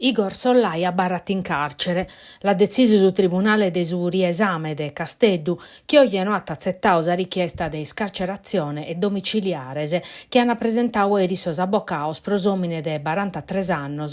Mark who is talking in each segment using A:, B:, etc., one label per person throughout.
A: Igor Sollaia barrat in carcere. La decisione del Tribunale de su riesame de Casteddu che oggi hanno accettato la richiesta di scarcerazione e domiciliare che hanno presentato ieri sos avvocados prosomine de 43 anni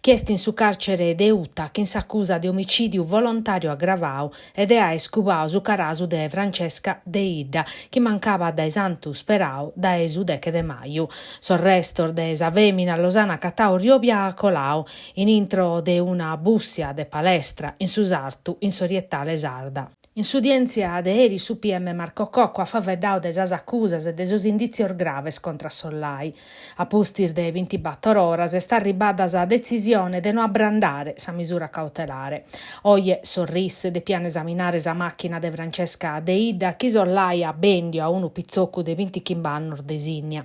A: chiesti in su carcere de Uta che s'accusa di omicidio volontario aggravato ed ha scubao su carasu de Francesca de Idda che mancava da esantu sperau da esu deche de maio. Sorrestor de esa femina Losana Catau Riobia a Colau in intro de una bussia de palestra in su sartu in sorietale sarda. In s'udienzia de eri su PM Marco Cocco a faveddau de sas accusas e de sos indizios graves contra Sollai. A pustir de 24 oras sta arribada sa decisione de non abbrandare sa misura cautelare. Oie sorrisse de pian esaminare sa macchina de Francesca de Idda chi Sollai a bendio a unu pizzoccu de 20 chimbannor de Signa.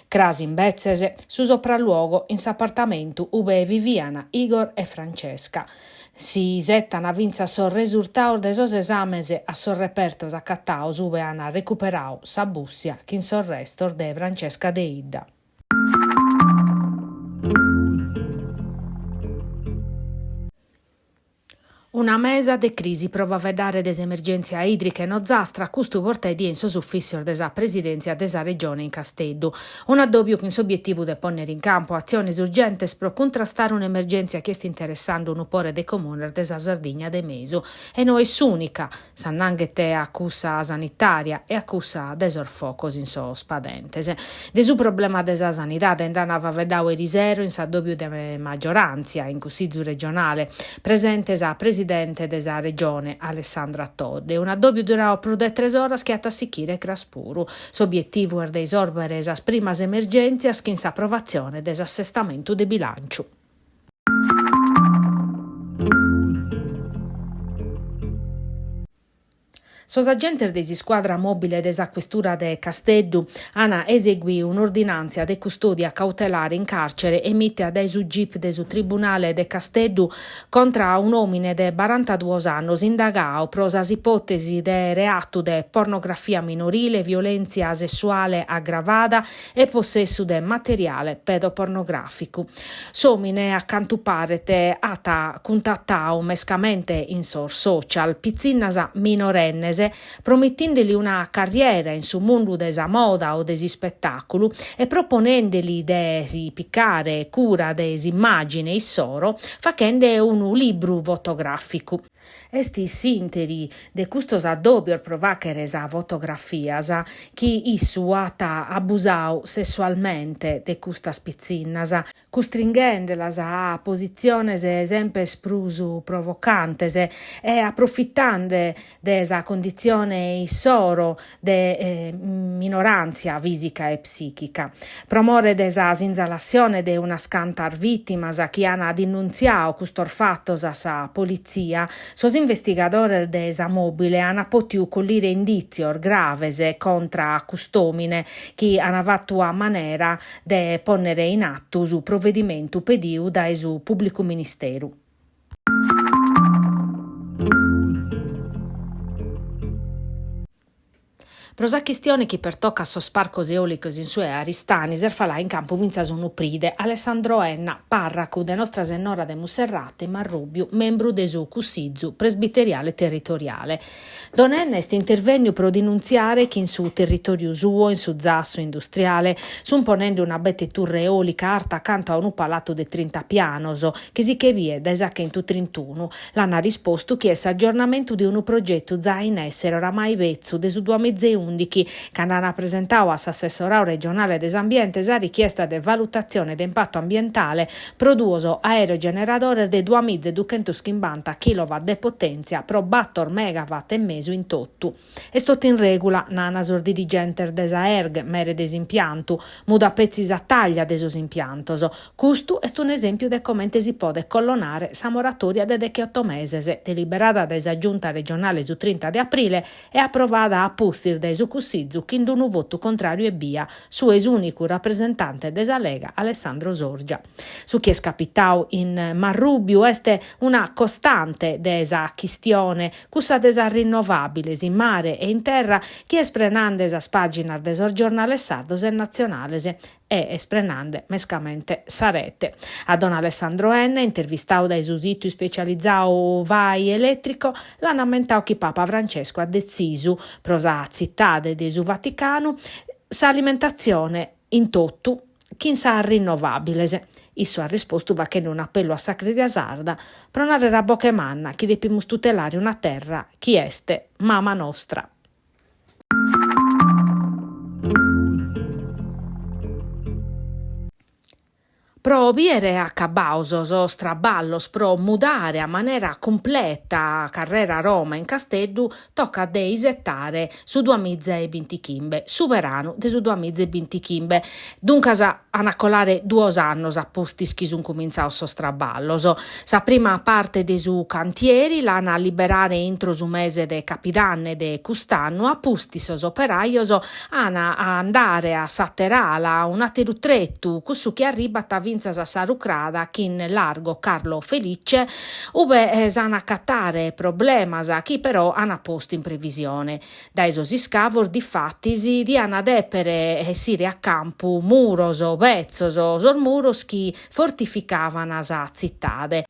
A: Crasi in bezzese su sopralluogo in s'appartamentu ube viviana Igor e Francesca. Si settano a vinza sul risultato de sos esames a sos repertos accattaus ube hanno recuperau sa bussia che in sos restor de Francesca de Idda. Una mesa de crisi prova a vedere desemergenza idrica e nozastra, custu portedi in sos ufficio de sa presidenza de sa regione in Casteddu. Un addobbio che in s'obiettivo de ponere in campo azioni urgenti pro contrastare un'emergenza che sta interessando un upore de comune de sa Sardegna de Mesu. E no è s'unica, s'annanghete accusa sanitaria e accusa de sorfocos in so spadentese. De su problema de sa sanità andranno a vedere erisero in s'addobbio de maggioranza in consiglio regionale, presente sa presidente della regione Alessandra Todde. Un addobbio durò più di 3 ore schiatta a sicchire Craspuru. S'obiettivo è di risolvere le prime emergenze in s'approvazione dell'assestamento di bilancio. Sos agenti de squadra mobile de sa questura de Casteddu hanno eseguito un'ordinanza de custodia cautelare in carcere emite dai su GIP de su Tribunale de Casteddu contra un uomine de 42 anni indagao pro sas ipotesi de reato de pornografia minorile, violenza sessuale aggravata e possesso de materiale pedopornografico. Somine accanto parete ata contattau mescamente in sos social pizzinnasa minorennese promettendogli una carriera in su mondo desa moda o desi spettacolo e proponendogli desi piccare cura desi immagini e soro facende un libro fotografico. Esti sinteri de custos addobbio provacere sa fotografias chi issu ata abusau sessualmente de custas pizzinnas, costringendelas a posiziones esempes prusu provocantes e approfittande de sa condizione issoro de minoranza fisica e psichica. Promore de sa sinzalazione de una scantar vittimas chi hanno denunziato custor fattos a sa polizia. Sos investigadores de esa mobile hanno potuto cogliere indizi graves contra customine che hanno fatto a manera de ponere in atto su provvedimento pediu da su pubblico ministero. Pro sa chistione chi per tocca sos parcos eolicos in sue Aristani serfalà in campo vinza su nupride Alessandro Enna, parraco de Nostra Senora de Musserrate, Marrubiu, membro de su Cussizzu, presbiteriale territoriale. Don Enna est intervenu pro denunziare che in su territorio suo, in su zasso industriale, supponendo una bettitura eolica arta accanto a un palato de 30 pianos, che si che vie da esacchento 31. L'hanno risposto che è aggiornamento di un progetto già in essere oramai vezzo de su 2011 che hanno presentato all'assessorato regionale desambiente la richiesta di valutazione di impatto ambientale produso aerogeneratore di 2250 kW di potenza pro 4 megawatt e mezzo in tottu. È stato in regola nana dirigente desa ERG mere desimpianto, muda pezzi a taglia desos impiantos. Custu è un esempio di come si può collonare sa moratoria de 8 mesi, deliberata desa giunta regionale su 30 di aprile e approvata a pustir de su Cussizzu che in un voto contrario e via su esunico rappresentante desa Lega Alessandro Sorgia. Su chi è scapitau in Marrubiu este una costante desa chistione cussa desa rinnovabile in mare e in terra chi è sprenande sa pagina desor giornale sardos e nazionales e esprenande mescamente sarete. A Don Alessandro N, intervistato dai su sito specializzato Vai Elettrico, l'hanno ammentato che Papa Francesco ha deciso, prosa zittade di su Vaticano, sa alimentazione in tottu, chi sa rinnovabile. Isso ha risposto va che in un appello a Sacredia Sarda, pronare la bocca e manna, chi depimus tutelare una terra, chi este, mama nostra. Pro obiere a cabausos o straballos pro mudare a maniera completa carrera Roma in Casteddu tocca de isettare su 2025, superano de su 2025. Dunque anacolare 2 anni a posti schisun cominciao so straballos. Sa prima parte de su cantieri l'ana liberare entro su mese de capidanne de custanno a posti sos operaios ana a andare a Satterala un atterutrettu cussu che arriva a a sarucrada kin largo Carlo Felice ube sana cattare problema sa chi però ana posto in previsione da esos scavor di fattisi di ana depere sire a campo muros vezzos sor muros chi fortificavano sa zittade.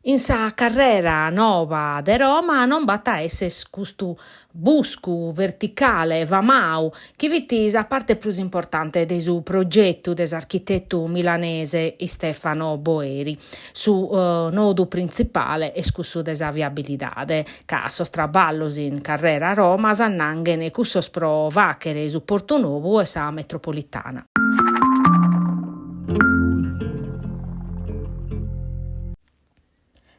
A: In sa carrera nova de Roma non batta esse custu buscu verticale vamau chi vitis a parte più importante de su progetto des architetto milanese Stefano Boeri su nodo principale e scussu des viabilidade ca sostraballos in carrera Roma sannanghe cussos pro vachere su Porto Novo e sa metropolitana.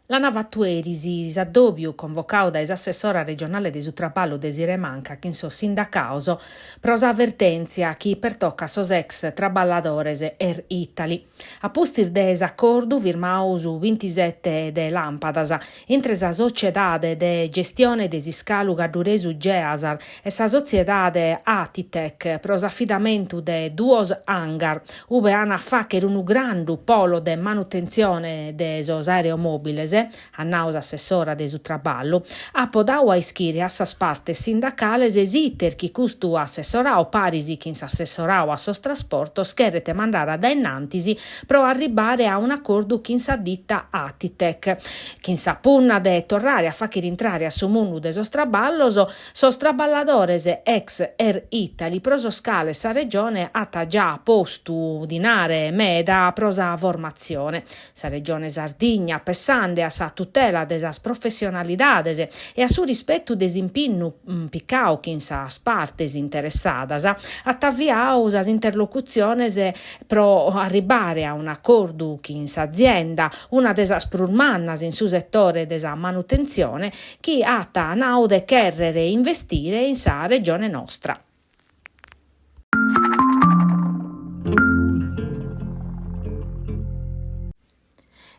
A: La Navattuerisi s'addobiu convocau da assessora regionale di Sutraballo Desire Manca che in so sindacauso prosa avvertenzia chi pertocca sos ex traballadores Italy. A postir de accordo firmau su 27 de Lampadas entre sa sociedade de gestione de scalu Garduresu Geasar e sa sociedade Atitec pros affidamentu de 2 hangar ube ana facer unu grandu polo de manutenzione de sos aeromobiles a nausa assessora de su traballo, a podau a ischire a sas partes sindacales esiter chi custu assessorau parisi chi s'assessorau a sos trasportos cherete mandare da innantisi pro arribare a un accordo chi s'additta Atitec. Chi s'appunna de torrare a facchi rintrare a su mundu de sos traballos, sos traballadores ex Italy proso scale sa regione atta già postu dinare meda prosa formazione. Sa regione Sardigna pessande a sa tutela de sas professionalidades e a su rispetto des impinnu piccau chi in sas partes interessadas attavviau sas interlocuzione pro arribare a un accordo chi in s'azienda una de sas prurmannas in su settore de sa manutenzione chi atta naude cherrere investire in sa regione nostra.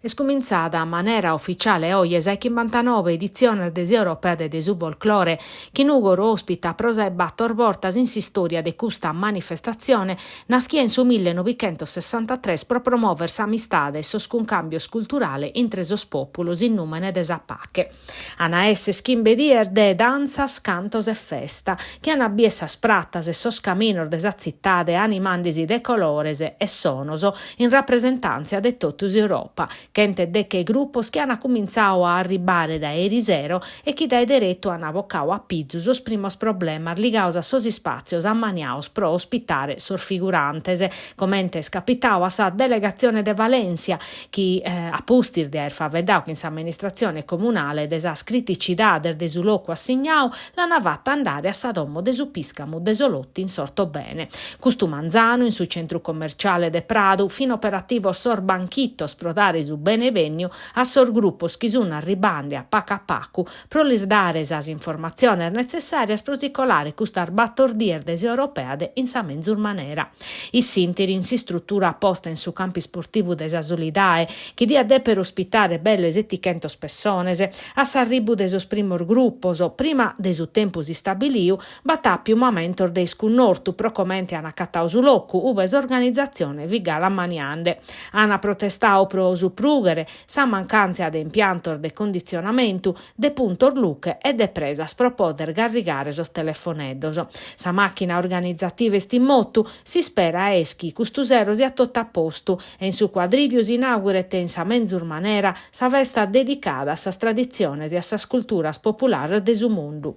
A: È scominciata a maniera ufficiale oggi la 59 edizione des Europea de su folklore, che Nugor ospita prosa e battor portas in storia de questa manifestazione naschia in su 1963 pro promuovere s'amistade e soscuncambio culturale intre sos populos in numene des appacche. Ana esse schimbedier de danzas, cantos e festa, che ana biesas prattas e sos caminor des zittade animandisi de colores e sonoso in rappresentanza de totus Europa, che de che gruppos che hanno cominciato a arribare da Erisero e chi dai diretto hanno avoccato a Pizu sos primos problemas ligaus a sos spazios ammaniaus pro ospitare sor figurantes, commente scapitau a sa delegazione de Valencia chi a postir de aver favedau che in sa amministrazione comunale de sa criticità de su loco assignau la navatta andare a sa domo de su piscamu de solotti in sorto bene. Custu manzano in su centro commerciale de Prado fino operativo sor banchittos pro dare su benevegno a sor gruppo schisun arribande a pacu pro lirdare sas informazioni necessarie a sprosicolare custar battordier des europeade in sa menzur manera. I sintirin si struttura apposta in su campi sportivu des Solidae che dia de per ospitare belle 700 persones a s'arribu de sos primor gruppos prima de su tempus istabiliu batà più momentor de scunnortu pro comente ana cattau su locu uve s'organizzazione vigala maniande. Ana protestau pro su slughere, sa mancanza de impianto de condizionamento, de punto luce e de presas pro poter garrigare sos telefoneddos. Sa macchina organizzativa estimottu si spera eschi custusero sia tot a postu e in su quadriviu si inauguret in sa menzur manera sa festa dedicada a sas tradiziones e a sas culturas populares de su mundu.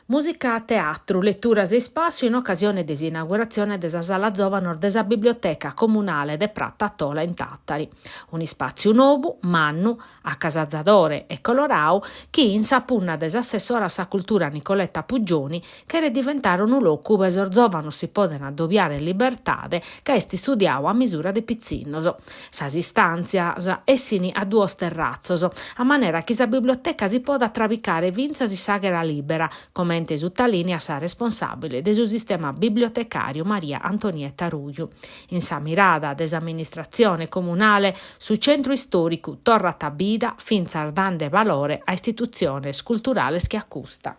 A: Musica, teatro, letturas e spazio in occasione dell'inaugurazione della sala giovane della biblioteca comunale de Pratta Tola in Tattari. Un spazio nuovo, mannu, accasazzadore e colorau, che in sapunna dell'assessora sa cultura Nicoletta Puggioni, che era diventare un luogo dove i giovani si possono addobbiare in libertà, che esti studiau a misura di pizzinnos. Sas istanzias essini a due terrazzos, a maniera che la biblioteca si possa trabicare vinzas di saghera libera, come sottolinea sa responsabile del sistema bibliotecario Maria Antonietta Ruiu. In sa mirada dell'amministrazione comunale su centro storico Torra Tabida fin dando valore a istituzioni culturali che accusta.